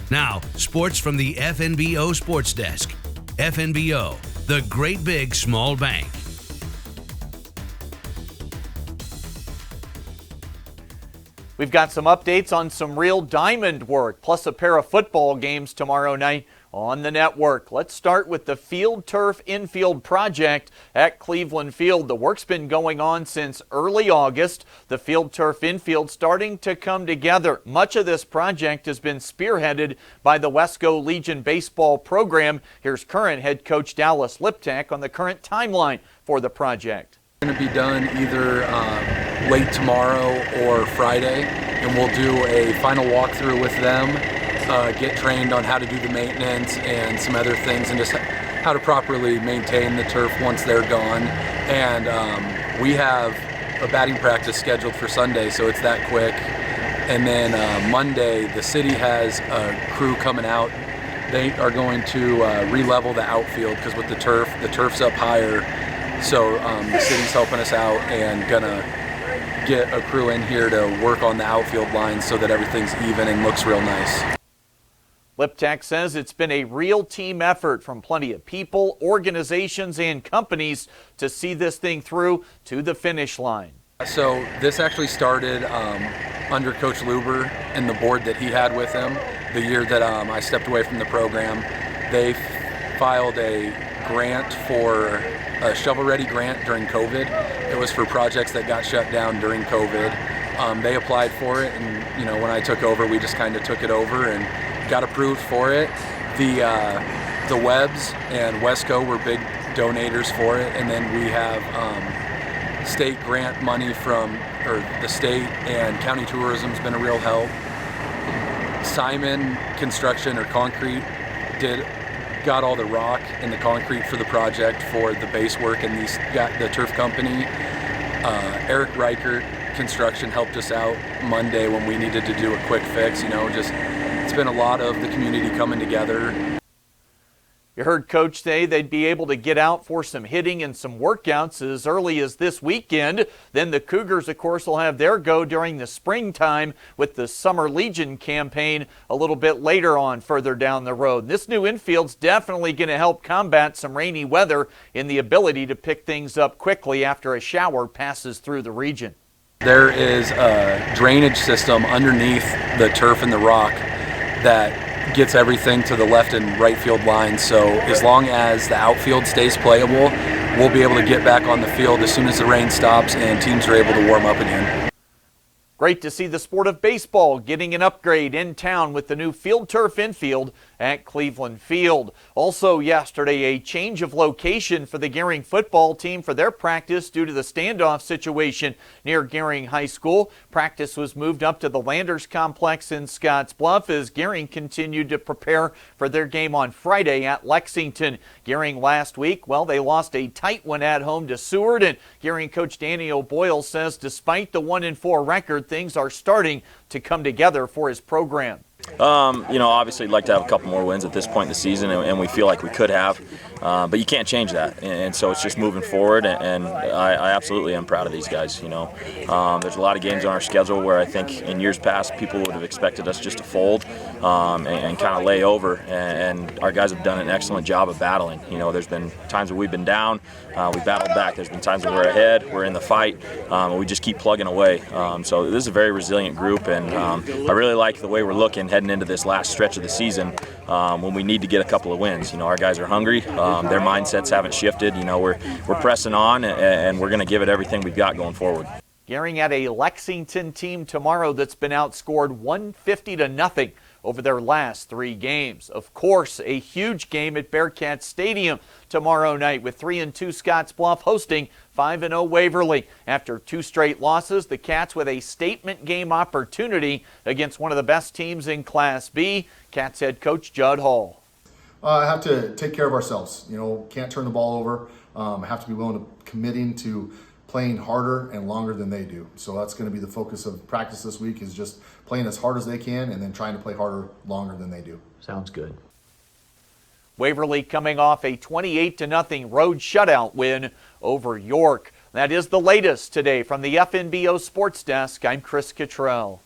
Now, sports from the FNBO Sports Desk. FNBO, the great big small bank. We've got some updates on some real diamond work, plus a pair of football games tomorrow night on the network. Let's start with the Field Turf Infield project at Cleveland Field. The work's been going on since early August. The Field Turf Infield starting to come together. Much of this project has been spearheaded by the Wesco Legion baseball program. Here's current head coach Dallas Liptak on the current timeline for the project. Going to be done either late tomorrow or Friday, and we'll do a final walkthrough with them, get trained on how to do the maintenance and some other things, and just how to properly maintain the turf once they're gone. And we have a batting practice scheduled for Sunday, so it's that quick. And then Monday, the city has a crew coming out. They are going to re-level the outfield, because with the turf's up higher. So the city's helping us out and gonna get a crew in here to work on the outfield lines so that everything's even and looks real nice. Liptak says it's been a real team effort from plenty of people, organizations, and companies to see this thing through to the finish line. So this actually started under Coach Luber and the board that he had with him the year that I stepped away from the program. They filed a grant for a shovel-ready grant during COVID. It was for projects that got shut down during COVID. They applied for it, and when I took over, we just kind of took it over and got approved for it. The Webbs and Wesco were big donators for it, and then we have state grant money from the state, and county tourism's been a real help. Simon Construction or Concrete got all the rock and the concrete for the project for the base work, and the turf company. Eric Reichert Construction helped us out Monday when we needed to do a quick fix. It's been a lot of the community coming together. You heard Coach say they'd be able to get out for some hitting and some workouts as early as this weekend. Then the Cougars, of course, will have their go during the springtime with the Summer Legion campaign a little bit later on further down the road. This new infield's definitely going to help combat some rainy weather in the ability to pick things up quickly after a shower passes through the region. There is a drainage system underneath the turf and the rock that gets everything to the left and right field lines. So as long as the outfield stays playable, we'll be able to get back on the field as soon as the rain stops and teams are able to warm up again. Great to see the sport of baseball getting an upgrade in town with the new Field Turf Infield at Cleveland Field. Also yesterday, a change of location for the Gering football team for their practice due to the standoff situation near Gering High School. Practice was moved up to the Landers Complex in Scottsbluff as Gering continued to prepare for their game on Friday at Lexington. Gering last week, they lost a tight one at home to Seward, and Gering coach Danny O'Boyle says despite the 1-4 record, things are starting to come together for his program. Obviously I'd like to have a couple more wins at this point in the season, and we feel like we could have, but you can't change that, and so it's just moving forward, and I absolutely am proud of these guys. There's a lot of games on our schedule where I think in years past people would have expected us just to fold and kind of lay over, and our guys have done an excellent job of battling. There's been times where we've been down, we battled back. There's been times where we're ahead, we're in the fight, and we just keep plugging away. So this is a very resilient group, and I really like the way we're looking heading into this last stretch of the season when we need to get a couple of wins. Our guys are hungry. Their mindsets haven't shifted. We're pressing on, and we're going to give it everything we've got going forward. Gering at a Lexington team tomorrow that's been outscored 150-0 over their last 3 games. Of course, a huge game at Bearcat Stadium tomorrow night with 3-2 Scottsbluff hosting 5-0 Waverly. After 2 straight losses, the Cats with a statement game opportunity against one of the best teams in Class B. Cats head coach Judd Hall. I have to take care of ourselves. Can't turn the ball over. I have to be willing to committing to playing harder and longer than they do. So that's going to be the focus of practice this week, is just playing as hard as they can and then trying to play harder longer than they do. Sounds good. Waverly coming off a 28-0 road shutout win over York. That is the latest today from the FNBO Sports Desk. I'm Chris Cottrell.